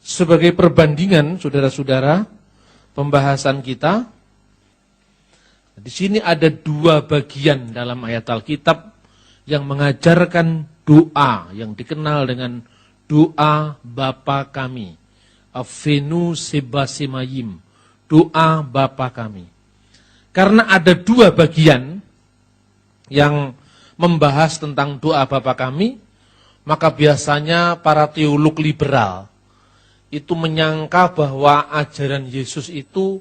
Sebagai perbandingan, saudara-saudara, pembahasan kita, di sini ada dua bagian dalam ayat Alkitab yang mengajarkan doa yang dikenal dengan doa Bapa kami, Avenu Sebasimayim, doa Bapa kami. Karena ada dua bagian yang membahas tentang doa Bapa kami, maka biasanya para teolog liberal itu menyangka bahwa ajaran Yesus itu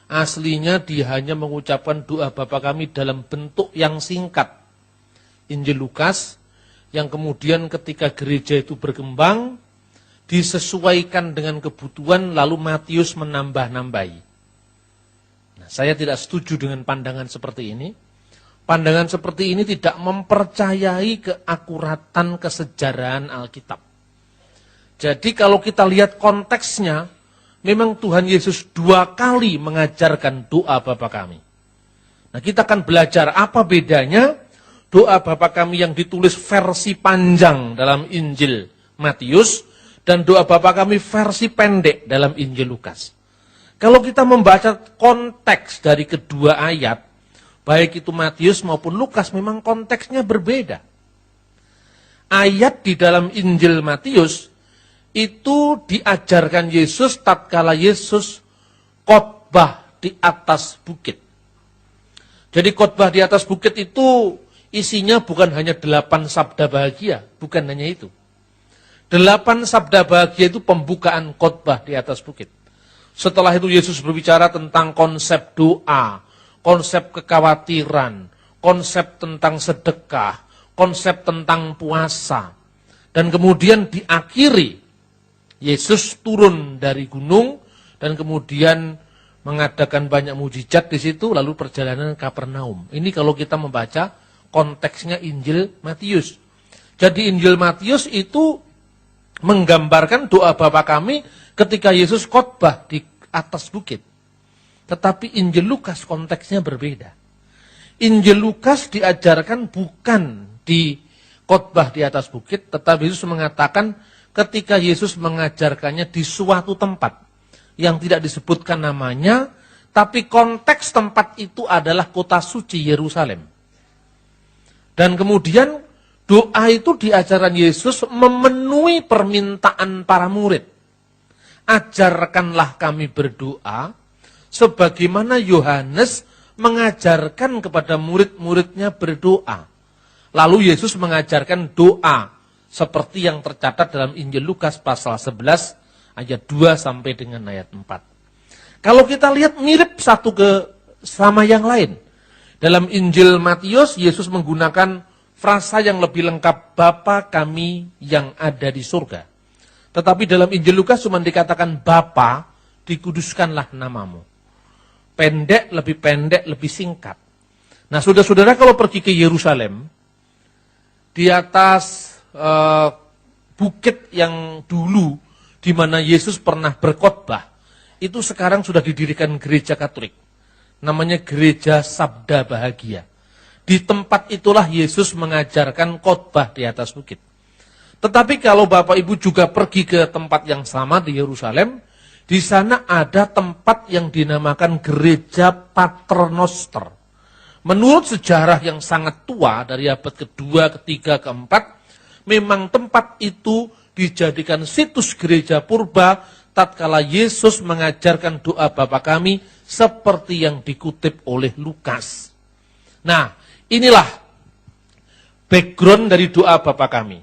aslinya dia hanya mengucapkan doa Bapa kami dalam bentuk yang singkat. Injil Lukas yang kemudian ketika gereja itu berkembang disesuaikan dengan kebutuhan lalu Matius menambah-nambahi. Nah, saya tidak setuju dengan pandangan seperti ini. Pandangan seperti ini tidak mempercayai keakuratan kesejarahan Alkitab. Jadi kalau kita lihat konteksnya, memang Tuhan Yesus 2 kali mengajarkan doa Bapa kami. Nah, kita akan belajar apa bedanya doa Bapa kami yang ditulis versi panjang dalam Injil Matius dan doa Bapa kami versi pendek dalam Injil Lukas. Kalau kita membaca konteks dari kedua ayat, baik itu Matius maupun Lukas, memang konteksnya berbeda. Ayat di dalam Injil Matius itu diajarkan Yesus tatkala Yesus khotbah di atas bukit. Jadi khotbah di atas bukit itu isinya bukan hanya 8 sabda bahagia, bukan hanya itu. 8 sabda bahagia itu pembukaan khotbah di atas bukit. Setelah itu Yesus berbicara tentang konsep doa, konsep kekhawatiran, konsep tentang sedekah, konsep tentang puasa. Dan kemudian diakhiri Yesus turun dari gunung dan kemudian mengadakan banyak mujizat di situ lalu perjalanan ke Kapernaum. Ini kalau kita membaca konteksnya Injil Matius. Jadi Injil Matius itu menggambarkan doa Bapa kami ketika Yesus khotbah di atas bukit. Tetapi Injil Lukas konteksnya berbeda. Injil Lukas diajarkan bukan di khotbah di atas bukit, tetapi Yesus mengatakan ketika Yesus mengajarkannya di suatu tempat yang tidak disebutkan namanya, tapi konteks tempat itu adalah kota suci Yerusalem. Dan kemudian doa itu diajarkan Yesus memenuhi permintaan para murid. Ajarkanlah kami berdoa, sebagaimana Yohanes mengajarkan kepada murid-muridnya berdoa. Lalu Yesus mengajarkan doa seperti yang tercatat dalam Injil Lukas pasal 11 ayat 2 sampai dengan ayat 4. Kalau kita lihat mirip satu sama yang lain. Dalam Injil Matius, Yesus menggunakan frasa yang lebih lengkap, Bapa kami yang ada di surga. Tetapi dalam Injil Lukas cuma dikatakan Bapa, dikuduskanlah namamu. Pendek, lebih singkat. Nah, saudara-saudara kalau pergi ke Yerusalem, di atas bukit yang dulu di mana Yesus pernah berkhotbah, itu sekarang sudah didirikan gereja Katolik. Namanya Gereja Sabda Bahagia. Di tempat itulah Yesus mengajarkan khotbah di atas bukit. Tetapi kalau Bapak Ibu juga pergi ke tempat yang sama di Yerusalem, di sana ada tempat yang dinamakan Gereja Paternoster. Menurut sejarah yang sangat tua dari abad kedua, ketiga, keempat, memang tempat itu dijadikan situs gereja purba tatkala Yesus mengajarkan doa Bapa kami seperti yang dikutip oleh Lukas. Nah, inilah background dari doa Bapa kami.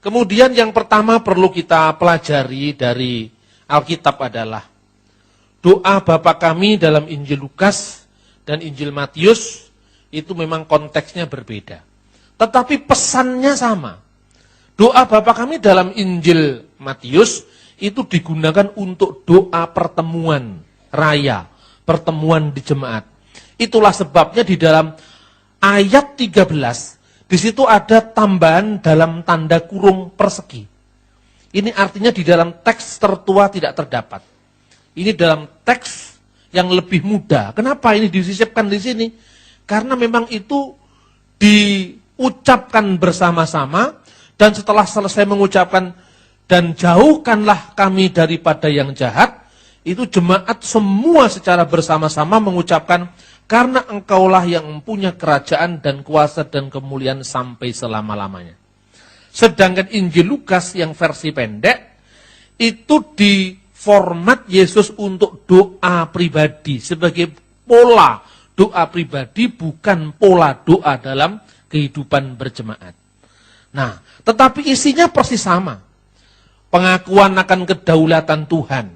Kemudian yang pertama perlu kita pelajari dari Alkitab adalah doa Bapa kami dalam Injil Lukas dan Injil Matius itu memang konteksnya berbeda. Tetapi pesannya sama. Doa Bapa kami dalam Injil Matius itu digunakan untuk doa pertemuan raya, pertemuan di jemaat. Itulah sebabnya di dalam ayat 13, di situ ada tambahan dalam tanda kurung persegi. Ini artinya di dalam teks tertua tidak terdapat. Ini dalam teks yang lebih muda. Kenapa ini disisipkan di sini? Karena memang itu diucapkan bersama-sama. Dan setelah selesai mengucapkan dan jauhkanlah kami daripada yang jahat, itu jemaat semua secara bersama-sama mengucapkan, karena engkaulah yang mempunyai kerajaan dan kuasa dan kemuliaan sampai selama-lamanya. Sedangkan Injil Lukas yang versi pendek, itu di format Yesus untuk doa pribadi, sebagai pola doa pribadi, bukan pola doa dalam kehidupan berjemaat. Nah, tetapi isinya persis sama. Pengakuan akan kedaulatan Tuhan,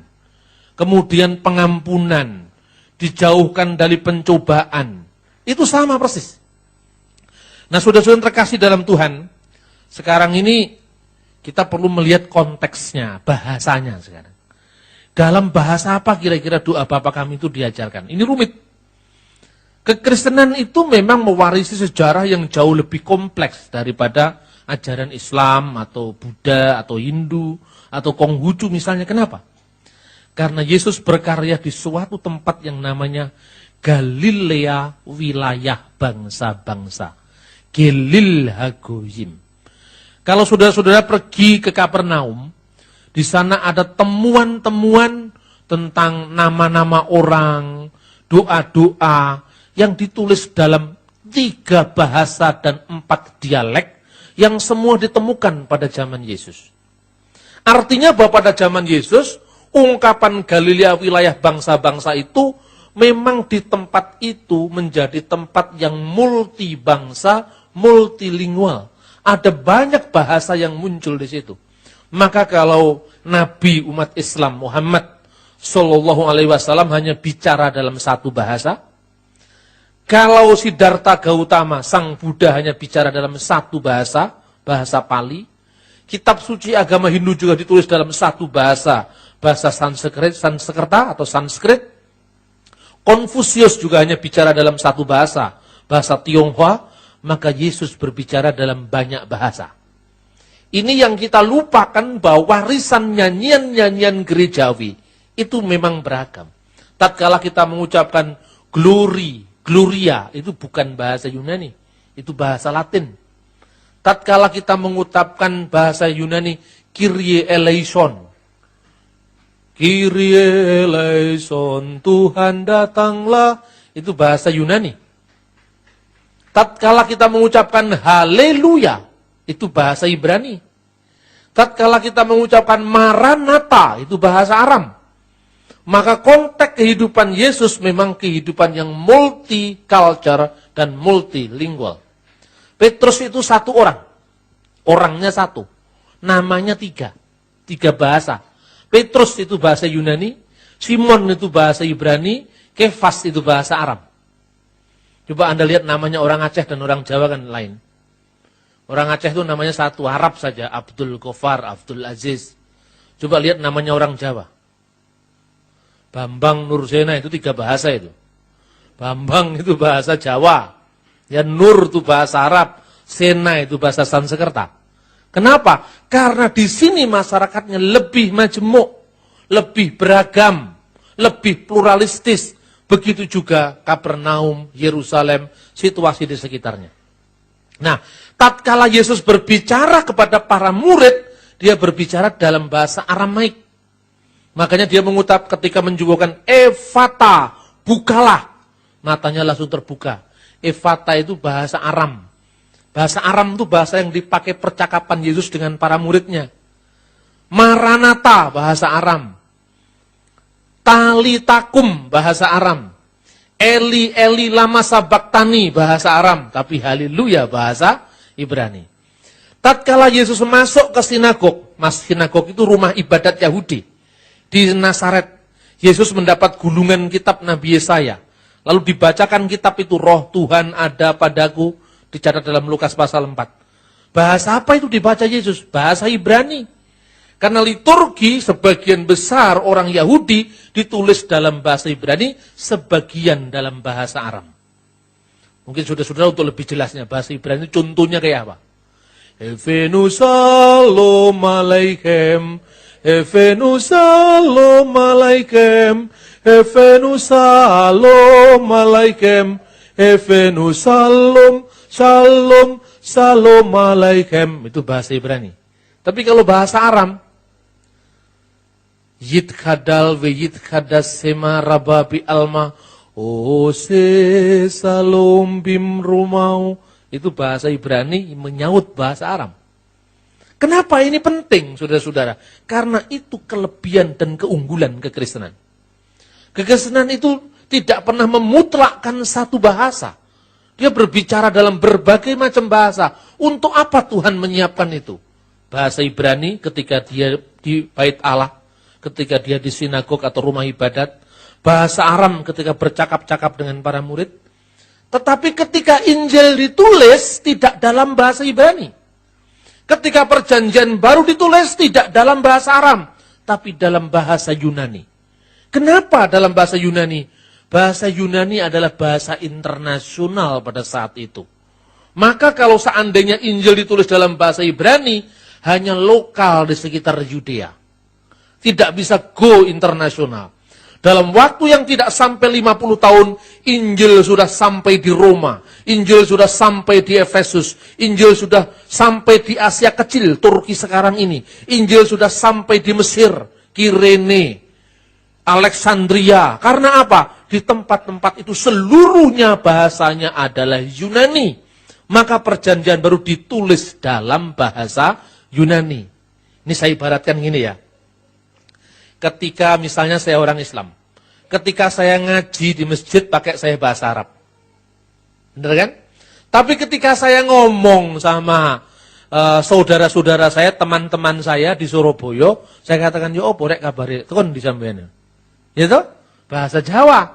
kemudian pengampunan, dijauhkan dari pencobaan, itu sama persis. Nah, saudara-saudara terkasih dalam Tuhan, sekarang ini kita perlu melihat konteksnya, bahasanya sekarang. Dalam bahasa apa kira-kira doa Bapa Kami itu diajarkan? Ini rumit. Kekristenan itu memang mewarisi sejarah yang jauh lebih kompleks daripada ajaran Islam atau Buddha atau Hindu atau Konghucu misalnya. Kenapa? Karena Yesus berkarya di suatu tempat yang namanya Galilea, wilayah bangsa-bangsa. Gelil Hagoyim. Kalau saudara-saudara pergi ke Kapernaum, di sana ada temuan-temuan tentang nama-nama orang, doa-doa yang ditulis dalam 3 bahasa dan 4 dialek yang semua ditemukan pada zaman Yesus. Artinya bahwa pada zaman Yesus, ungkapan Galilea wilayah bangsa-bangsa itu memang di tempat itu menjadi tempat yang multi bangsa, multilingual. Ada banyak bahasa yang muncul di situ. Maka kalau Nabi umat Islam Muhammad Sallallahu Alaihi Wasallam hanya bicara dalam satu bahasa, kalau Siddhartha Gautama sang Buddha hanya bicara dalam satu bahasa, bahasa Pali, kitab suci agama Hindu juga ditulis dalam satu bahasa, bahasa Sanskerta atau Sanskrit. Konfusius juga hanya bicara dalam satu bahasa, bahasa Tionghoa, maka Yesus berbicara dalam banyak bahasa. Ini yang kita lupakan bahwa warisan nyanyian-nyanyian gerejawi itu memang beragam. Tatkala kita mengucapkan Gloria, itu bukan bahasa Yunani, itu bahasa Latin. Tatkala kita mengucapkan bahasa Yunani, Kyrie eleison. Kyrie eleison, Tuhan datanglah, itu bahasa Yunani. Tatkala kita mengucapkan haleluya, itu bahasa Ibrani. Tatkala kita mengucapkan Maranatha, itu bahasa Aram. Maka konteks kehidupan Yesus memang kehidupan yang multi-culture dan multilingual. Petrus itu satu orang. Orangnya satu. Namanya 3. 3 bahasa. Petrus itu bahasa Yunani, Simon itu bahasa Ibrani, Kefas itu bahasa Aram. Coba Anda lihat namanya orang Aceh dan orang Jawa kan lain. Orang Aceh itu namanya satu, Arab saja, Abdul Ghaffar, Abdul Aziz. Coba lihat namanya orang Jawa. Bambang Nursena itu 3 bahasa itu. Bambang itu bahasa Jawa. Ya, Nur itu bahasa Arab. Sena itu bahasa Sanskerta. Kenapa? Karena di sini masyarakatnya lebih majemuk, lebih beragam, lebih pluralistis. Begitu juga Kapernaum, Yerusalem, situasi di sekitarnya. Nah, tatkala Yesus berbicara kepada para murid, dia berbicara dalam bahasa Aramaik. Makanya dia mengucap ketika menjubahkan Efata, bukalah. Matanya langsung terbuka. Efata itu bahasa Aram. Bahasa Aram itu bahasa yang dipakai percakapan Yesus dengan para muridnya. Maranatha, bahasa Aram. Talitakum, bahasa Aram. Eli, Eli, lama sabaktani, bahasa Aram. Tapi haleluya, bahasa Ibrani. Tatkala Yesus masuk ke sinagog, sinagog itu rumah ibadat Yahudi. Di Nazaret, Yesus mendapat gulungan kitab Nabi Yesaya. Lalu dibacakan kitab itu, roh Tuhan ada padaku, dicatat dalam Lukas pasal 4. Bahasa apa itu dibaca Yesus? Bahasa Ibrani. Karena liturgi sebagian besar orang Yahudi ditulis dalam bahasa Ibrani, sebagian dalam bahasa Aram. Mungkin saudara-saudara untuk lebih jelasnya, bahasa Ibrani contohnya kayak apa? Evenu salom alaikum. Evenu salom alaikum, Evenu salom alaikum, Evenu salom, shalom, salom alaikum. Itu bahasa Ibrani. Tapi kalau bahasa Aram, Yidkhadal ve yidkhadas sema rababi alma ose salom bim rumau. Itu bahasa Ibrani menyaut bahasa Aram. Kenapa ini penting, saudara-saudara? Karena itu kelebihan dan keunggulan kekristenan. Kekristenan itu tidak pernah memutlakkan satu bahasa. Dia berbicara dalam berbagai macam bahasa. Untuk apa Tuhan menyiapkan itu? Bahasa Ibrani ketika dia di bait Allah, ketika dia di sinagog atau rumah ibadat. Bahasa Aram ketika bercakap-cakap dengan para murid. Tetapi ketika Injil ditulis tidak dalam bahasa Ibrani. Ketika perjanjian baru ditulis tidak dalam bahasa Aram, tapi dalam bahasa Yunani. Kenapa dalam bahasa Yunani? Bahasa Yunani adalah bahasa internasional pada saat itu. Maka kalau seandainya Injil ditulis dalam bahasa Ibrani, hanya lokal di sekitar Yudea. Tidak bisa go internasional. Dalam waktu yang tidak sampai 50 tahun, Injil sudah sampai di Roma. Injil sudah sampai di Efesus. Injil sudah sampai di Asia Kecil, Turki sekarang ini. Injil sudah sampai di Mesir, Kirene, Alexandria. Karena apa? Di tempat-tempat itu seluruhnya bahasanya adalah Yunani. Maka perjanjian baru ditulis dalam bahasa Yunani. Ini saya ibaratkan gini ya. Ketika misalnya saya orang Islam. Ketika saya ngaji di masjid pakai saya bahasa Arab. Benar kan? Tapi ketika saya ngomong sama saudara-saudara saya, teman-teman saya di Surabaya, saya katakan, yo opo rek kabare, tekon di sampeyan. Gitu? Bahasa Jawa.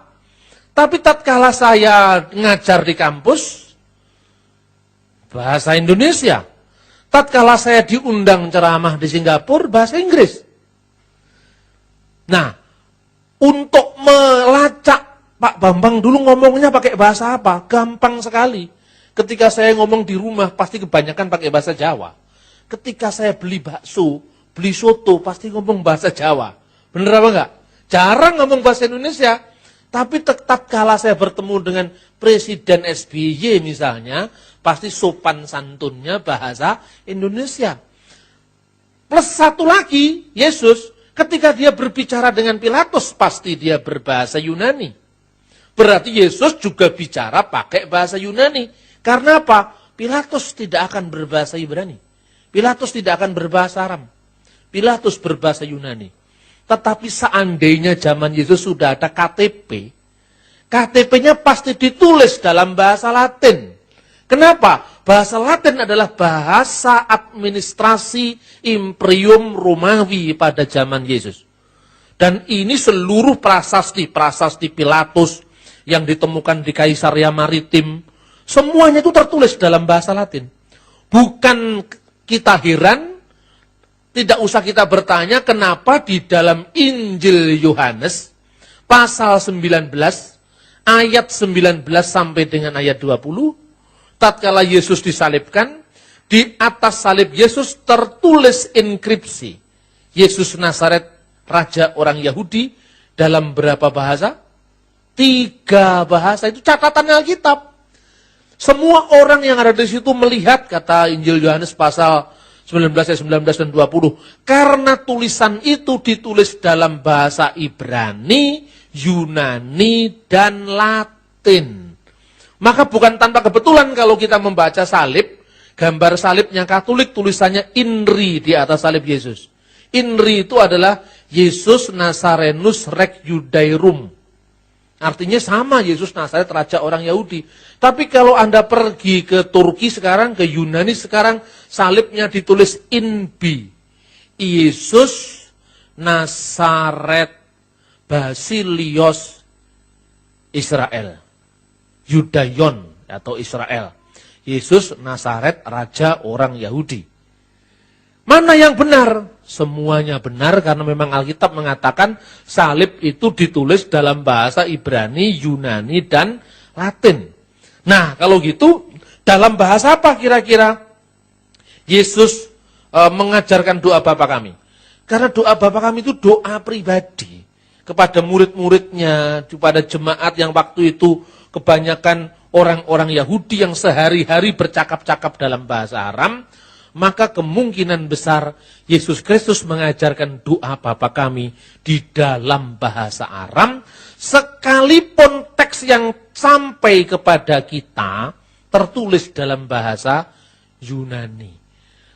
Tapi tatkala saya ngajar di kampus, bahasa Indonesia. Tatkala saya diundang ceramah di Singapura, bahasa Inggris. Nah, untuk melacak Pak Bambang dulu ngomongnya pakai bahasa apa? Gampang sekali. Ketika saya ngomong di rumah, pasti kebanyakan pakai bahasa Jawa. Ketika saya beli bakso, beli soto, pasti ngomong bahasa Jawa. Bener apa enggak? Jarang ngomong bahasa Indonesia. Tapi tetap kala saya bertemu dengan Presiden SBY misalnya, pasti sopan santunnya bahasa Indonesia. Plus satu lagi, Yesus, ketika dia berbicara dengan Pilatus, pasti dia berbahasa Yunani. Berarti Yesus juga bicara pakai bahasa Yunani. Karena apa? Pilatus tidak akan berbahasa Ibrani. Pilatus tidak akan berbahasa Aram. Pilatus berbahasa Yunani. Tetapi seandainya zaman Yesus sudah ada KTP, KTP-nya pasti ditulis dalam bahasa Latin. Kenapa? Bahasa Latin adalah bahasa administrasi Imperium Romawi pada zaman Yesus. Dan ini seluruh prasasti Pilatus yang ditemukan di Kaisaria Maritim, semuanya itu tertulis dalam bahasa Latin. Bukan kita heran, tidak usah kita bertanya kenapa di dalam Injil Yohanes, pasal 19, ayat 19 sampai dengan ayat 20, tatkala Yesus disalibkan, di atas salib Yesus tertulis inskripsi. Yesus Nazaret, Raja orang Yahudi, dalam berapa bahasa? 3 bahasa, itu catatan Alkitab. Semua orang yang ada di situ melihat, kata Injil Yohanes pasal 19 ayat 19 dan 20. Karena tulisan itu ditulis dalam bahasa Ibrani, Yunani, dan Latin. Maka bukan tanpa kebetulan kalau kita membaca salib, gambar salibnya Katolik tulisannya INRI di atas salib Yesus. INRI itu adalah Yesus Nazarenus Rex Judaeorum. Artinya sama, Yesus Nazaret Raja orang Yahudi. Tapi kalau Anda pergi ke Turki sekarang, ke Yunani sekarang, salibnya ditulis INBI. Yesus Nazaret Basilios Israel. Yudaion atau Israel. Yesus Nazaret Raja orang Yahudi. Mana yang benar? Semuanya benar karena memang Alkitab mengatakan salib itu ditulis dalam bahasa Ibrani, Yunani, dan Latin. Nah, kalau gitu, dalam bahasa apa kira-kira Yesus mengajarkan doa Bapa kami? Karena doa Bapa kami itu doa pribadi kepada murid-muridnya, kepada jemaat yang waktu itu kebanyakan orang-orang Yahudi yang sehari-hari bercakap-cakap dalam bahasa Aram. maka kemungkinan besar Yesus Kristus mengajarkan doa Bapa kami di dalam bahasa Aram, sekalipun teks yang sampai kepada kita tertulis dalam bahasa Yunani.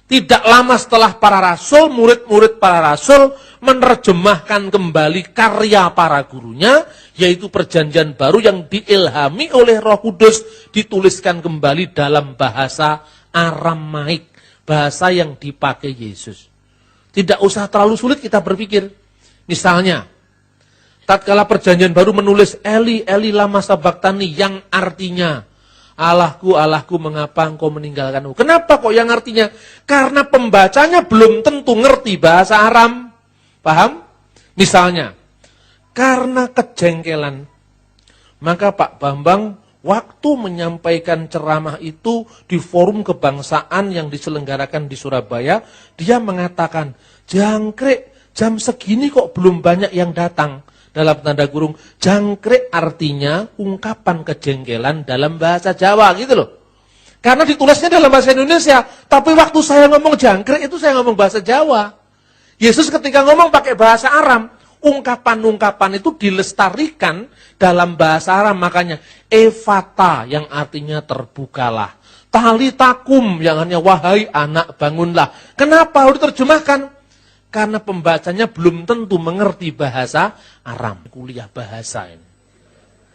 Tidak lama setelah para rasul, murid-murid para rasul menerjemahkan kembali karya para gurunya, yaitu Perjanjian Baru yang diilhami oleh Roh Kudus, dituliskan kembali dalam bahasa Aramaik, bahasa yang dipakai Yesus. Tidak usah terlalu sulit kita berpikir. Misalnya, tatkala Perjanjian Baru menulis Eli, Eli lama sabachthani, yang artinya Allahku, Allahku, mengapa engkau meninggalkanku? Kenapa kok yang artinya? Karena pembacanya belum tentu ngerti bahasa Aram. Paham? Misalnya, karena kejengkelan, maka Pak Bambang waktu menyampaikan ceramah itu di forum kebangsaan yang diselenggarakan di Surabaya, dia mengatakan, jangkrik, jam segini kok belum banyak yang datang. Dalam tanda kurung, jangkrik artinya ungkapan kejengkelan dalam bahasa Jawa, gitu loh. Karena ditulisnya dalam bahasa Indonesia, tapi waktu saya ngomong jangkrik itu saya ngomong bahasa Jawa. Yesus ketika ngomong pakai bahasa Aram, ungkapan-ungkapan itu dilestarikan dalam bahasa Aram, makanya Evata yang artinya terbukalah, Talitakum yang artinya wahai anak bangunlah. Kenapa harus diterjemahkan? Karena pembacanya belum tentu mengerti bahasa Aram. Kuliah bahasa ini.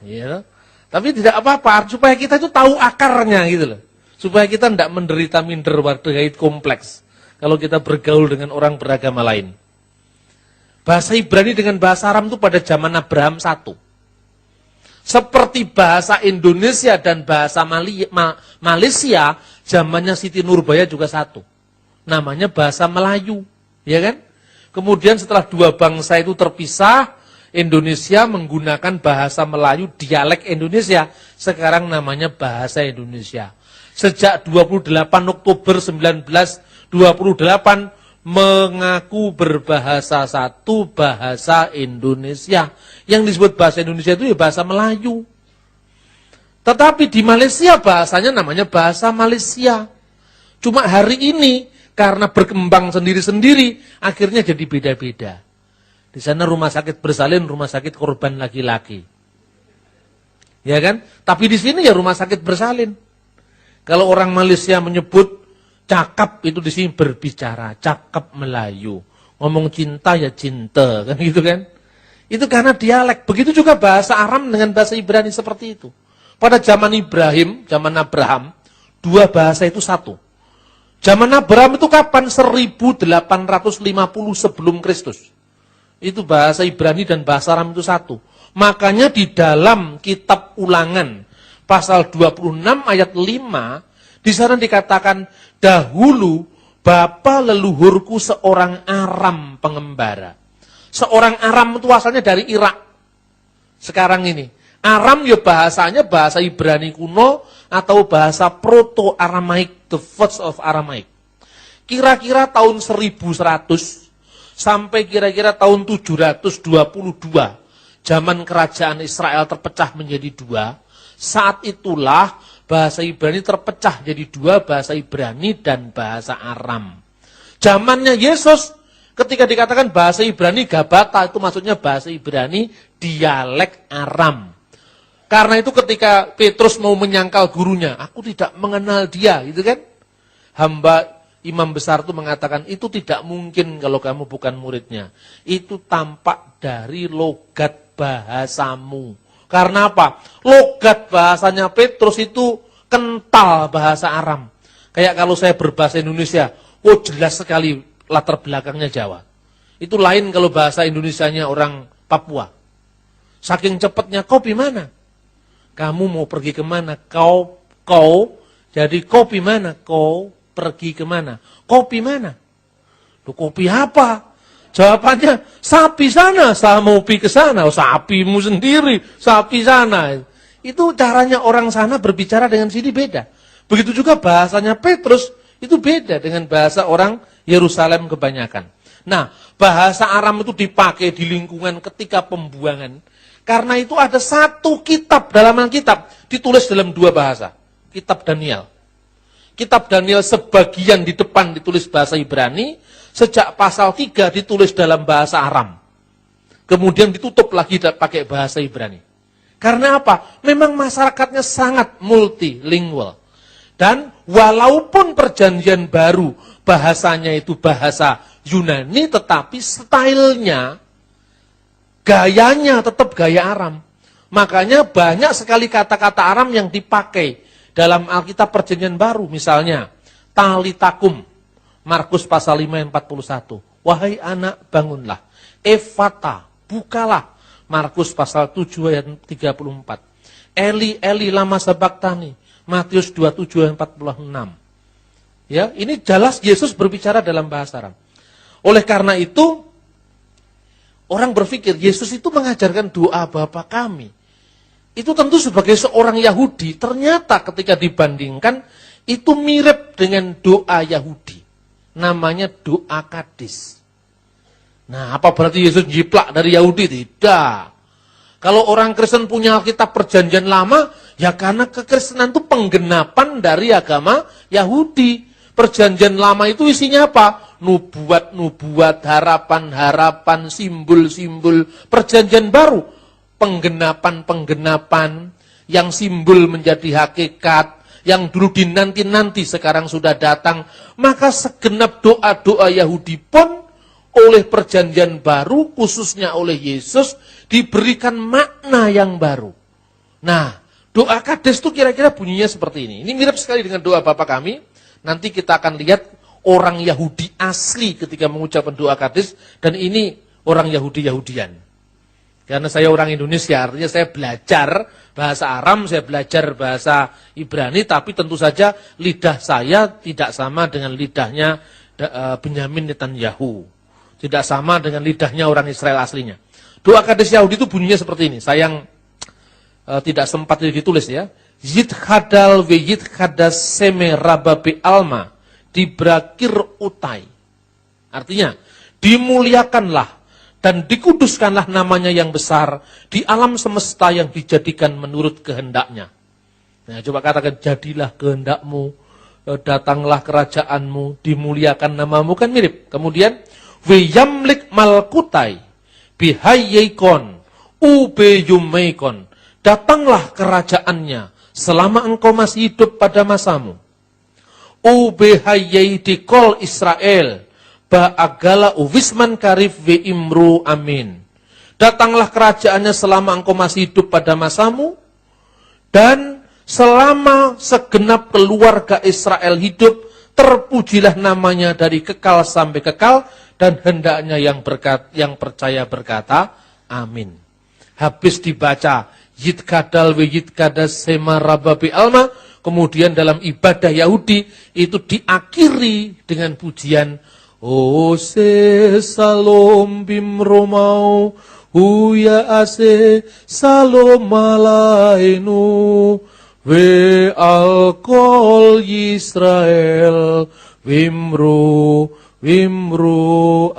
Ya. Tapi tidak apa-apa, supaya kita itu tahu akarnya gitu loh. Supaya kita tidak menderita minder wadahit kompleks. Kalau kita bergaul dengan orang beragama lain. Bahasa Ibrani dengan bahasa Aram itu pada zaman Abraham satu. Seperti bahasa Indonesia dan bahasa Malaysia, zamannya Siti Nurbaya juga satu. Namanya bahasa Melayu. Ya kan? Kemudian setelah dua bangsa itu terpisah, Indonesia menggunakan bahasa Melayu dialek Indonesia. Sekarang namanya bahasa Indonesia. Sejak 28 Oktober 1928 mengaku berbahasa satu, bahasa Indonesia. Yang disebut bahasa Indonesia itu ya bahasa Melayu. Tetapi di Malaysia bahasanya namanya bahasa Malaysia. Cuma hari ini karena berkembang sendiri-sendiri, akhirnya jadi beda-beda. Di sana rumah sakit bersalin, rumah sakit korban laki-laki. Ya kan? Tapi di sini ya rumah sakit bersalin. Kalau orang Malaysia menyebut cakap, itu di sini berbicara, cakap Melayu. Ngomong cinta ya cinta, kan gitu kan? Itu karena dialek. Begitu juga bahasa Aram dengan bahasa Ibrani seperti itu. Pada zaman zaman Abraham, dua bahasa itu satu. Zaman Abraham itu kapan? 1850 sebelum Kristus. Itu bahasa Ibrani dan bahasa Aram itu satu. Makanya di dalam kitab Ulangan, pasal 26 ayat 5, di sana dikatakan, dahulu bapa leluhurku seorang Aram pengembara. Seorang Aram itu asalnya dari Irak. Sekarang ini, Aram ya bahasanya bahasa Ibrani kuno, atau bahasa Proto-Aramaik, the words of Aramaik. Kira-kira tahun 1100 sampai kira-kira tahun 722, zaman kerajaan Israel terpecah menjadi dua. Saat itulah bahasa Ibrani terpecah jadi dua, bahasa Ibrani dan bahasa Aram. Zamannya Yesus, ketika dikatakan bahasa Ibrani Gabata, itu maksudnya bahasa Ibrani dialek Aram. Karena itu ketika Petrus mau menyangkal gurunya, aku tidak mengenal dia, gitu kan? Hamba imam besar itu mengatakan, itu tidak mungkin kalau kamu bukan muridnya. Itu tampak dari logat bahasamu. Karena apa? Logat bahasanya Petrus itu kental bahasa Aram. Kayak kalau saya berbahasa Indonesia, oh jelas sekali latar belakangnya Jawa. Itu lain kalau bahasa Indonesianya orang Papua. Saking cepatnya, kau gimana? Kamu mau pergi kemana? Kau, jadi kopi mana? Kau pergi kemana? Kopi mana? Loh, kopi apa? Jawabannya, sapi sana, saya mau pergi ke sana. Oh, sapimu sendiri, sapi sana. Itu caranya orang sana berbicara dengan sini beda. Begitu juga bahasanya Petrus, itu beda dengan bahasa orang Yerusalem kebanyakan. Nah, bahasa Aram itu dipakai di lingkungan ketika pembuangan. Karena itu ada satu kitab dalam Alkitab, ditulis dalam dua bahasa. Kitab Daniel. kitab Daniel sebagian di depan ditulis bahasa Ibrani, sejak pasal 3 ditulis dalam bahasa Aram. Kemudian ditutup lagi pakai bahasa Ibrani. Karena apa? Memang masyarakatnya sangat multilingual. Dan walaupun perjanjian baru bahasanya itu bahasa Yunani, tetapi stylenya, gayanya tetap gaya Aram. Makanya banyak sekali kata-kata Aram yang dipakai dalam Alkitab Perjanjian Baru. Misalnya, talitakum, Markus pasal 5 ayat 41. Wahai anak, bangunlah. Efata, bukalah. Markus pasal 7 ayat 34. Eli, Eli, lama sabaktani. Matius 27 ayat 46. Ya, ini jelas Yesus berbicara dalam bahasa Aram. Oleh karena itu, orang berpikir Yesus itu mengajarkan doa Bapa kami. Itu tentu sebagai seorang Yahudi, ternyata ketika dibandingkan, itu mirip dengan doa Yahudi. Namanya doa Kadis. Nah, apa berarti Yesus jiplak dari Yahudi? Tidak. Kalau orang Kristen punya Alkitab Perjanjian Lama, ya karena kekristenan itu penggenapan dari agama Yahudi. Perjanjian Lama itu isinya apa? Nubuat-nubuat, harapan-harapan, simbol-simbol. Perjanjian Baru, penggenapan-penggenapan yang simbol menjadi hakikat, yang dulu dinanti-nanti sekarang sudah datang. Maka segenap doa-doa Yahudi pun oleh Perjanjian Baru, khususnya oleh Yesus, diberikan makna yang baru. Nah, doa Kades itu kira-kira bunyinya seperti ini. Ini mirip sekali dengan doa Bapa kami. Nanti kita akan lihat orang Yahudi asli ketika mengucapkan doa Kades, dan ini orang Yahudi-Yahudian. Karena saya orang Indonesia, artinya saya belajar bahasa Aram, saya belajar bahasa Ibrani, tapi tentu saja lidah saya tidak sama dengan lidahnya Benyamin Netanyahu. Tidak sama dengan lidahnya orang Israel aslinya. Doa Kades Yahudi itu bunyinya seperti ini. Sayang tidak sempat ditulis ya. Yithadal ve yithadas seme rababi alma dibrakir utai. Artinya, dimuliakanlah dan dikuduskanlah namanya yang besar di alam semesta yang dijadikan menurut kehendaknya. Nah, coba katakan, jadilah kehendakmu, datanglah kerajaanmu, dimuliakan namamu, kan mirip. Kemudian, weyamlik malkutai, bihayeikon, ubeyumeikon, datanglah kerajaannya selama engkau masih hidup pada masamu. Ubehayeidikol Israel, ba'agala uwisman karif ve imru amin. Datanglah kerajaannya selama engkau masih hidup pada masamu, dan selama segenap keluarga Israel hidup, terpujilah namanya dari kekal sampai kekal, dan hendaknya yang percaya berkata, amin. Habis dibaca, yitkadal ve yitkadas sema rababi alma, kemudian dalam ibadah Yahudi, itu diakhiri dengan pujian, Ose salom bimromau, huya ase salom malainu, ve alkol Yisrael, wimru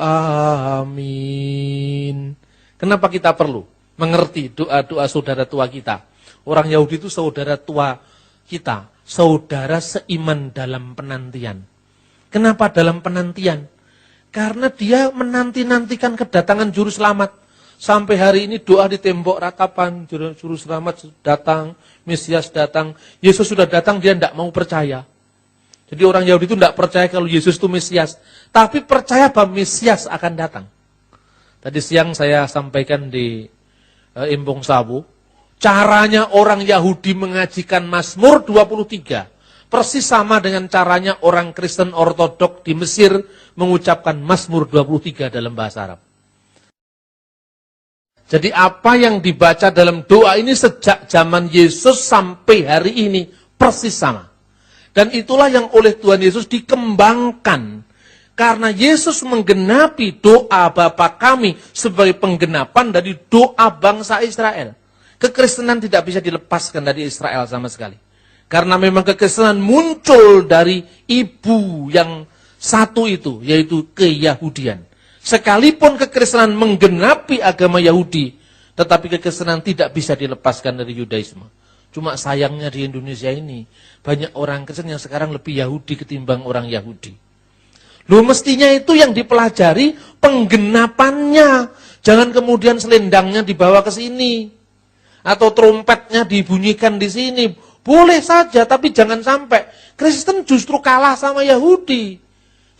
amin. Kenapa kita perlu mengerti doa-doa saudara tua kita? Orang Yahudi itu saudara tua kita, saudara seiman dalam penantian. Kenapa dalam penantian? Karena dia menanti-nantikan kedatangan juru selamat. Sampai hari ini doa di tembok ratapan, juru selamat datang, Mesias datang. Yesus sudah datang, dia tidak mau percaya. Jadi orang Yahudi itu tidak percaya kalau Yesus itu Mesias. Tapi percaya bahwa Mesias akan datang. Tadi siang saya sampaikan di Embong Sawu, caranya orang Yahudi mengajikan Mazmur 23. Persis sama dengan caranya orang Kristen Ortodok di Mesir mengucapkan Mazmur 23 dalam bahasa Arab. Jadi apa yang dibaca dalam doa ini sejak zaman Yesus sampai hari ini persis sama. Dan itulah yang oleh Tuhan Yesus dikembangkan. Karena Yesus menggenapi doa Bapa kami sebagai penggenapan dari doa bangsa Israel. Kekristenan tidak bisa dilepaskan dari Israel sama sekali. Karena memang kekristenan muncul dari ibu yang satu itu, yaitu keyahudian. Sekalipun kekristenan menggenapi agama Yahudi, tetapi kekristenan tidak bisa dilepaskan dari Yudaisme. Cuma sayangnya di Indonesia ini, banyak orang Kristen yang sekarang lebih Yahudi ketimbang orang Yahudi. Loh, mestinya itu yang dipelajari penggenapannya. Jangan kemudian selendangnya dibawa ke sini. Atau trompetnya dibunyikan di sini. Boleh saja, tapi jangan sampai Kristen justru kalah sama Yahudi.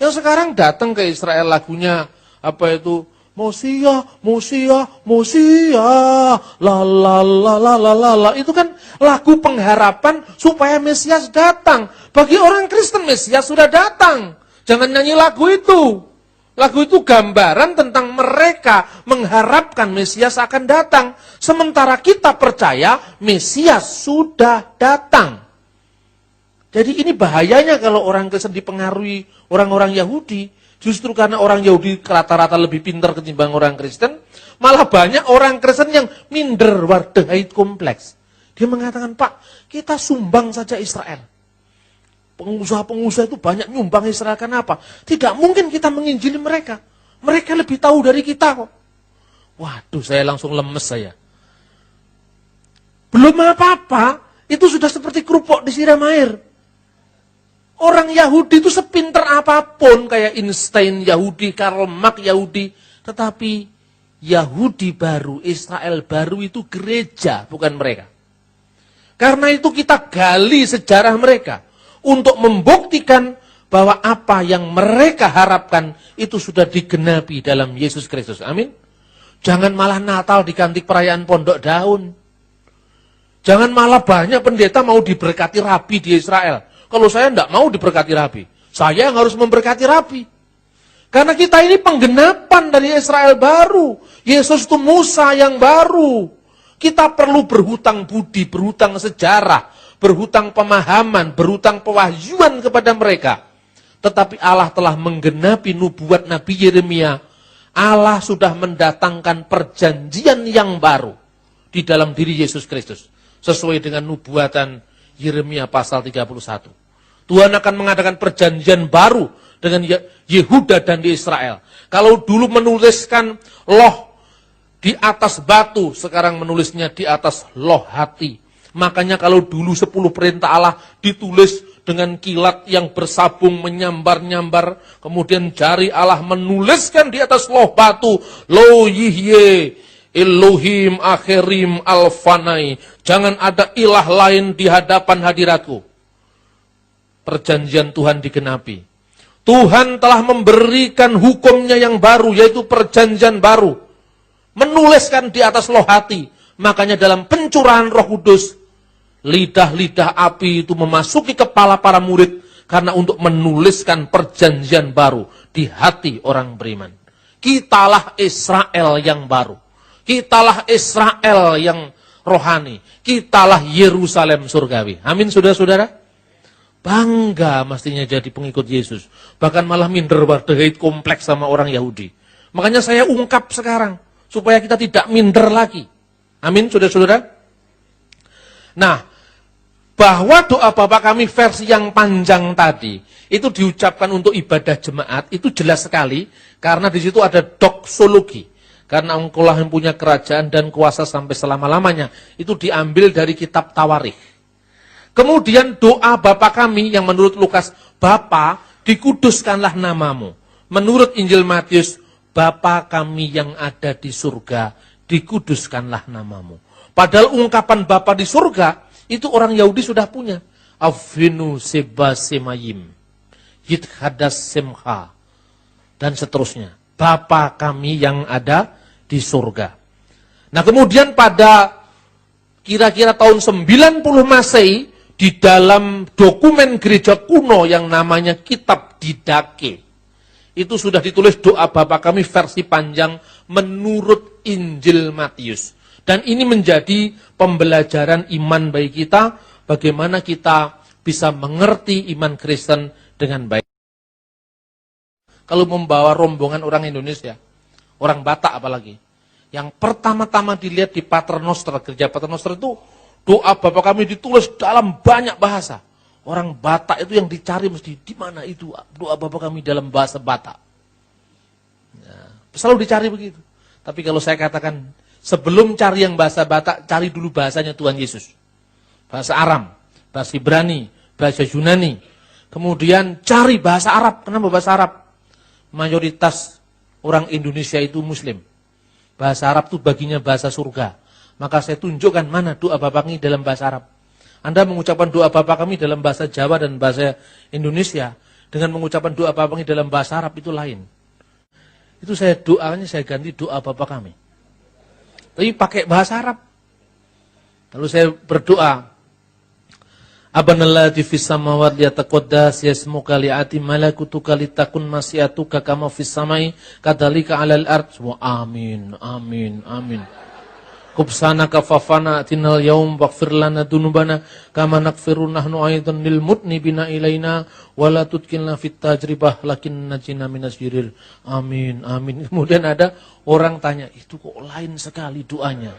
Yang sekarang datang ke Israel lagunya, apa itu? Mosia, Mosia, Mosia, la la la la la la la. Itu kan lagu pengharapan supaya Mesias datang. Bagi orang Kristen Mesias sudah datang. Jangan nyanyi lagu itu. Lagu itu gambaran tentang mereka mengharapkan Mesias akan datang. Sementara kita percaya Mesias sudah datang. Jadi ini bahayanya kalau orang Kristen dipengaruhi orang-orang Yahudi. Justru karena orang Yahudi rata-rata lebih pintar ketimbang orang Kristen, malah banyak orang Kristen yang minder, Wardahait kompleks. Dia mengatakan, Pak, kita sumbang saja Israel. Pengusaha-pengusaha itu banyak nyumbang Israel, kenapa? Tidak mungkin kita menginjili mereka. Mereka lebih tahu dari kita kok. Waduh, saya langsung lemes saya. Belum apa-apa, itu sudah seperti kerupuk disiram air. Orang Yahudi itu sepinter apapun, kayak Einstein Yahudi, Karl Marx Yahudi, tetapi Yahudi baru, Israel baru itu gereja, bukan mereka. Karena itu kita gali sejarah mereka, untuk membuktikan bahwa apa yang mereka harapkan itu sudah digenapi dalam Yesus Kristus. Amin. Jangan malah Natal diganti perayaan pondok daun. Jangan malah banyak pendeta mau diberkati rabi di Israel. Kalau saya tidak mau diberkati rabi, saya yang harus memberkati rabi. Karena kita ini penggenapan dari Israel baru. Yesus itu Musa yang baru. Kita perlu berhutang budi, berhutang sejarah, berhutang pemahaman, berhutang pewahyuan kepada mereka. Tetapi Allah telah menggenapi nubuat Nabi Yeremia. Allah sudah mendatangkan perjanjian yang baru di dalam diri Yesus Kristus. Sesuai dengan nubuatan Yeremia pasal 31. Tuhan akan mengadakan perjanjian baru dengan Yehuda dan di Israel. Kalau dulu menuliskan loh di atas batu, sekarang menulisnya di atas loh hati. Makanya kalau dulu 10 perintah Allah ditulis dengan kilat yang bersabung menyambar-nyambar, kemudian jari Allah menuliskan di atas loh batu, Lo Yihye Elohim Akhirim Alfanai. Jangan ada ilah lain di hadapan hadiratku. Perjanjian Tuhan digenapi. Tuhan telah memberikan hukumnya yang baru, yaitu perjanjian baru. Menuliskan di atas loh hati. Makanya dalam pencurahan Roh Kudus, lidah-lidah api itu memasuki kepala para murid, karena untuk menuliskan perjanjian baru di hati orang beriman. Kitalah Israel yang baru. Kitalah Israel yang rohani. Kitalah Yerusalem surgawi. Amin, saudara-saudara. Bangga mestinya jadi pengikut Yesus. Bahkan malah minder Wardahait kompleks sama orang Yahudi. Makanya saya ungkap sekarang, supaya kita tidak minder lagi. Amin, saudara-saudara. Nah, bahwa doa Bapa kami versi yang panjang tadi, itu diucapkan untuk ibadah jemaat, itu jelas sekali, karena di situ ada doksologi. Karena engkaulah yang punya kerajaan dan kuasa sampai selama-lamanya. Itu diambil dari kitab Tawarikh. Kemudian doa Bapa kami yang menurut Lukas, Bapa dikuduskanlah namamu. Menurut Injil Matius, Bapa kami yang ada di surga, dikuduskanlah namamu. Padahal ungkapan Bapa di surga, itu orang Yahudi sudah punya. Avinu seba semayim, yithadas semha, dan seterusnya. Bapa kami yang ada di surga. Nah kemudian pada kira-kira tahun 90 Masehi, di dalam dokumen gereja kuno yang namanya Kitab Didache, itu sudah ditulis doa Bapa kami versi panjang menurut Injil Matius. Dan ini menjadi pembelajaran iman bagi kita, bagaimana kita bisa mengerti iman Kristen dengan baik. Kalau membawa rombongan orang Indonesia, orang Batak apalagi, yang pertama-tama dilihat di Paternoster, gereja Paternoster itu, doa Bapa kami ditulis dalam banyak bahasa. Orang Batak itu yang dicari mesti, di mana itu doa Bapa kami dalam bahasa Batak. Ya, selalu dicari begitu. Tapi kalau saya katakan, sebelum cari yang bahasa Batak, cari dulu bahasanya Tuhan Yesus. bahasa Aram, bahasa Ibrani, bahasa Yunani. Kemudian cari bahasa Arab. Kenapa bahasa Arab? Mayoritas orang Indonesia itu Muslim. Bahasa Arab itu baginya bahasa surga. Maka saya tunjukkan mana doa Bapak kami dalam bahasa Arab. Anda mengucapkan doa Bapak kami dalam bahasa Jawa dan bahasa Indonesia. Dengan mengucapkan doa Bapak kami dalam bahasa Arab itu lain. Itu doanya saya ganti doa Bapak kami. Tapi pakai bahasa Arab. Lalu saya berdoa, Abanallati fis samawati yataqaddas yasmuka li'ati malakutuka litakun masyiatuka kama fis samai kadzalika 'alal ard. Amin, amin, amin. Kubsanaka fafana atinal yaum waghfir lana dunubana kama naghfiru nahnu aidan lil mudnibina ilaina wala tudkilna fit tajribah lakin najina minas yirir. Amin, amin. Kemudian ada orang tanya, itu kok lain sekali doanya.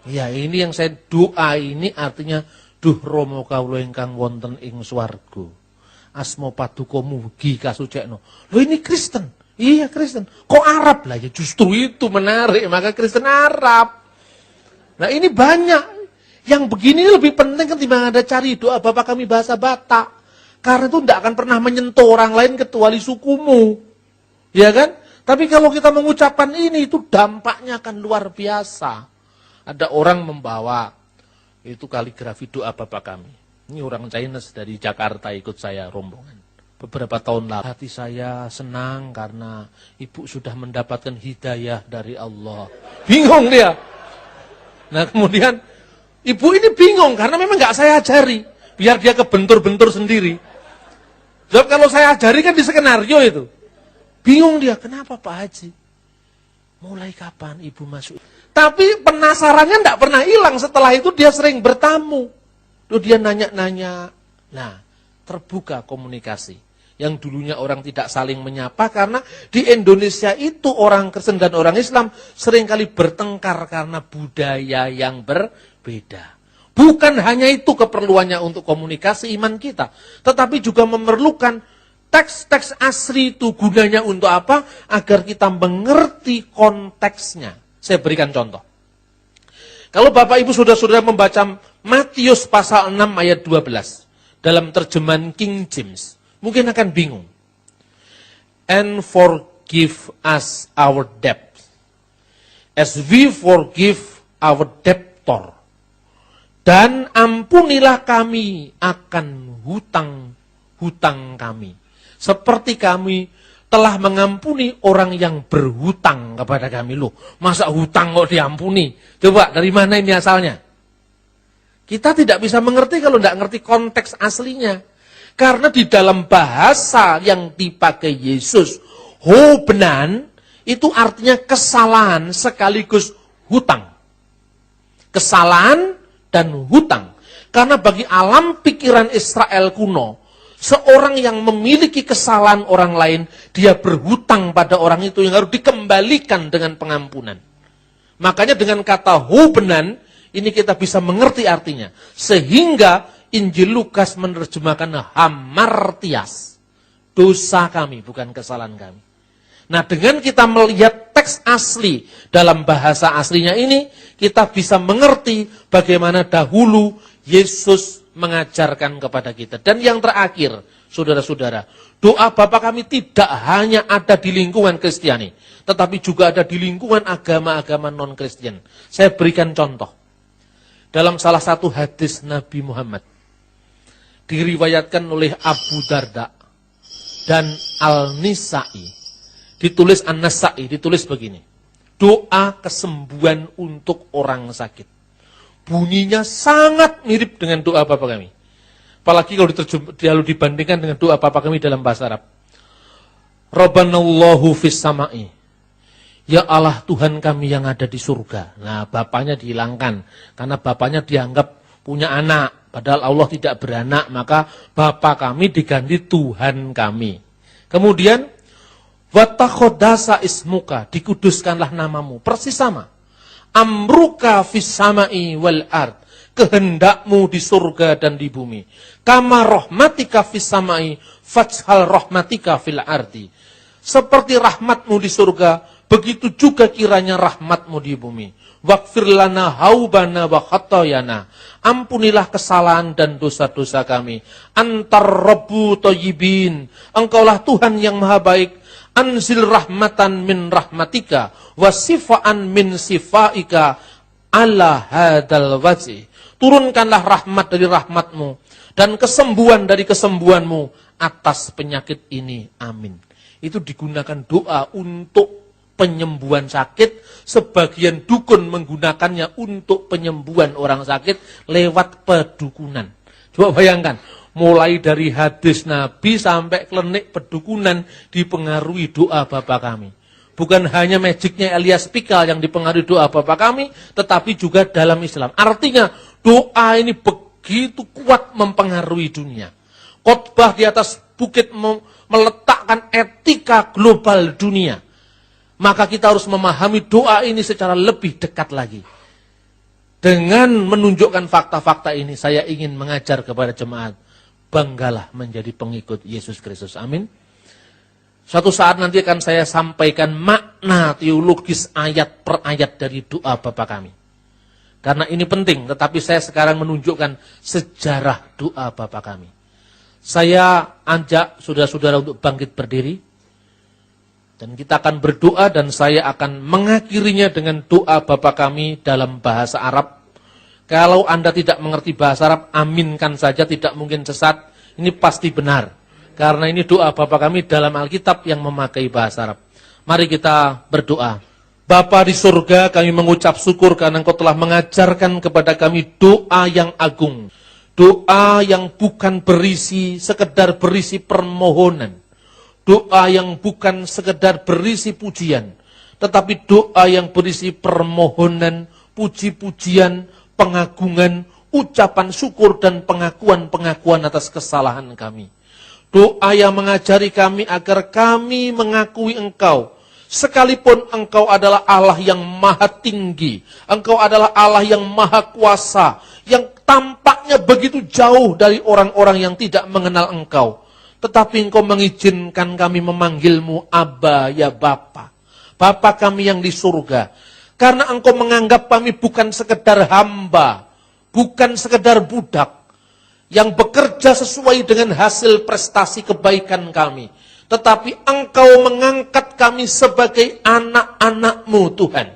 Ya, ini yang saya doa ini artinya duh Rama kawula ingkang wonten ing swarga. Asma paduka mugi kasucekno. Loh ini Kristen. Iya Kristen. Kok Arab lah ya? Justru itu menarik, maka Kristen Arab. Nah ini banyak. Yang begini lebih penting ketimbang Anda cari doa Bapak kami bahasa Batak. Karena itu tidak akan pernah menyentuh orang lain kecuali sukumu. Ya kan? Tapi kalau kita mengucapkan ini, itu dampaknya akan luar biasa. Ada orang membawa itu kaligrafi doa Bapak kami. Ini orang Chinese dari Jakarta ikut saya rombongan. Beberapa tahun lalu hati saya senang karena ibu sudah mendapatkan hidayah dari Allah. Bingung dia. Nah kemudian ibu ini bingung karena memang nggak saya ajari. Biar dia kebentur-bentur sendiri. Sebab kalau saya ajari kan di skenario itu. Bingung dia, kenapa Pak Haji? Mulai kapan ibu masuk? Tapi penasarannya enggak pernah hilang. Setelah itu dia sering bertamu. Lalu dia nanya-nanya. Nah, terbuka komunikasi. Yang dulunya orang tidak saling menyapa karena di Indonesia itu orang Kristen dan orang Islam seringkali bertengkar karena budaya yang berbeda. Bukan hanya itu keperluannya untuk komunikasi iman kita, tetapi juga memerlukan teks-teks asli itu gunanya untuk apa? Agar kita mengerti konteksnya. Saya berikan contoh. Kalau Bapak Ibu Saudara-saudara membaca Matius pasal 6 ayat 12 dalam terjemahan King James, mungkin akan bingung. And forgive us our debt, as we forgive our debtor. Dan ampunilah kami akan hutang-hutang kami, seperti kami telah mengampuni orang yang berhutang kepada kami. Loh, masa hutang kok diampuni? Coba, dari mana ini asalnya? Kita tidak bisa mengerti kalau tidak ngerti konteks aslinya. Karena di dalam bahasa yang dipakai Yesus, hobenan, itu artinya kesalahan sekaligus hutang. Kesalahan dan hutang. Karena bagi alam pikiran Israel kuno, seorang yang memiliki kesalahan orang lain, dia berhutang pada orang itu yang harus dikembalikan dengan pengampunan. Makanya dengan kata hobenan, ini kita bisa mengerti artinya. Sehingga Injil Lukas menerjemahkan hamartias. Dosa kami, bukan kesalahan kami. Nah dengan kita melihat teks asli dalam bahasa aslinya ini, kita bisa mengerti bagaimana dahulu Yesus mengajarkan kepada kita. Dan yang terakhir, saudara-saudara, doa Bapa kami tidak hanya ada di lingkungan Kristiani, tetapi juga ada di lingkungan agama-agama non-Kristen. Saya berikan contoh. Dalam salah satu hadis Nabi Muhammad, diriwayatkan oleh Abu Darda dan Al-Nisa'i, ditulis An-Nasa'i, ditulis begini. Doa kesembuhan untuk orang sakit. Bunyinya sangat mirip dengan doa Bapa kami. Apalagi kalau dibandingkan dengan doa Bapa kami dalam bahasa Arab. Rabbanallahu fis sama'i. Ya Allah Tuhan kami yang ada di surga. Nah bapaknya dihilangkan. Karena bapaknya dianggap punya anak. Padahal Allah tidak beranak. Maka Bapa kami diganti Tuhan kami. Kemudian watakhodasa ismuka. Dikuduskanlah namamu. Persis sama. Amruka fis sama'i wal ard. Kehendakmu di surga dan di bumi. Kama rahmatika fis sama'i fajhal rahmatika fil ardi. Seperti rahmatmu di surga, begitu juga kiranya rahmat-Mu di bumi. Waghfir lana haubana wa khatayana. Ampunilah kesalahan dan dosa-dosa kami. Antar Rabbu thayyibin. Engkaulah Tuhan yang maha baik. Anzil rahmatan min rahmatika wa sifaan min sifaika ala hadal wajih. Turunkanlah rahmat dari rahmat-Mu dan kesembuhan dari kesembuhan-Mu atas penyakit ini. Amin. Itu digunakan doa untuk penyembuhan sakit. Sebagian dukun menggunakannya untuk penyembuhan orang sakit lewat pedukunan. Coba bayangkan, mulai dari hadis Nabi sampai klinik pedukunan dipengaruhi doa Bapa kami. Bukan hanya magicnya Elias Pikal yang dipengaruhi doa Bapa kami, tetapi juga dalam Islam. Artinya doa ini begitu kuat mempengaruhi dunia. Khotbah di atas bukit meletakkan etika global dunia. Maka kita harus memahami doa ini secara lebih dekat lagi. Dengan menunjukkan fakta-fakta ini, saya ingin mengajar kepada jemaat, banggalah menjadi pengikut Yesus Kristus. Amin. Suatu saat nanti akan saya sampaikan makna teologis ayat per ayat dari doa Bapa kami. Karena ini penting, tetapi saya sekarang menunjukkan sejarah doa Bapa kami. Saya ajak saudara-saudara untuk bangkit berdiri. Dan kita akan berdoa dan saya akan mengakhirinya dengan doa Bapa kami dalam bahasa Arab. Kalau Anda tidak mengerti bahasa Arab, aminkan saja, tidak mungkin sesat. Ini pasti benar. Karena ini doa Bapa kami dalam Alkitab yang memakai bahasa Arab. Mari kita berdoa. Bapa di surga, kami mengucap syukur karena Engkau telah mengajarkan kepada kami doa yang agung. Doa yang bukan sekedar berisi permohonan. Doa yang bukan sekedar berisi pujian, tetapi doa yang berisi permohonan, puji-pujian, pengagungan, ucapan syukur dan pengakuan-pengakuan atas kesalahan kami. Doa yang mengajari kami agar kami mengakui Engkau, sekalipun Engkau adalah Allah yang maha tinggi, Engkau adalah Allah yang maha kuasa, yang tampaknya begitu jauh dari orang-orang yang tidak mengenal Engkau. Tetapi Engkau mengizinkan kami memanggil-Mu Abba, ya Bapa. Bapa kami yang di surga. Karena Engkau menganggap kami bukan sekedar hamba, bukan sekedar budak, yang bekerja sesuai dengan hasil prestasi kebaikan kami. Tetapi Engkau mengangkat kami sebagai anak-anak-Mu Tuhan.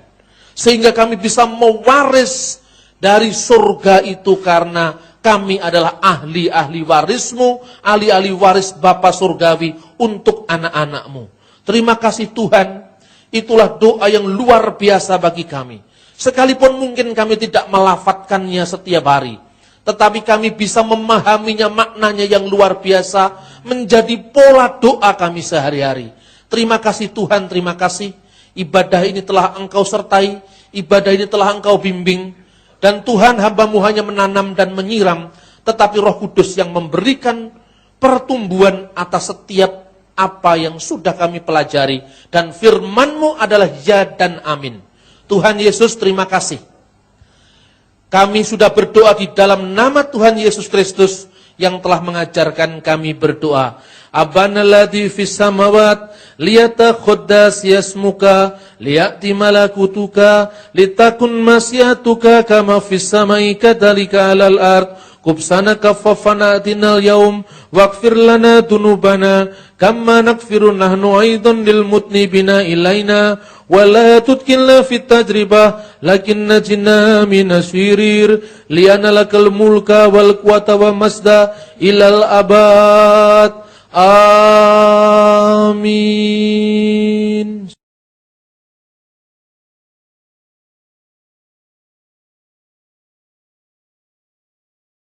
Sehingga kami bisa mewaris dari surga itu karena kami adalah ahli-ahli waris-Mu, ahli-ahli waris Bapa Surgawi untuk anak-anak-Mu. Terima kasih Tuhan, itulah doa yang luar biasa bagi kami. Sekalipun mungkin kami tidak melafadzkannya setiap hari, tetapi kami bisa memahaminya, maknanya yang luar biasa, menjadi pola doa kami sehari-hari. Terima kasih Tuhan, terima kasih. Ibadah ini telah Engkau sertai, ibadah ini telah Engkau bimbing. Dan Tuhan, hamba-Mu hanya menanam dan menyiram, tetapi Roh Kudus yang memberikan pertumbuhan atas setiap apa yang sudah kami pelajari. Dan firman-Mu adalah ya dan amin. Tuhan Yesus, terima kasih. Kami sudah berdoa di dalam nama Tuhan Yesus Kristus yang telah mengajarkan kami berdoa. Abana ladzi fis samawat liyatakhoddas yasmuka liya'ti malakutuka litakun masyatuka kama fis samai kadzalika 'alal ard kubsana kaffafana atinal yaum waghfir lana dunubana kama naghfiru nahnu aidan lil mutnibina ilaina wa la tudkilna fit tajribah lakin najina minasyirir liana lakal mulka wal quwata wa masda ilal abad. Amin.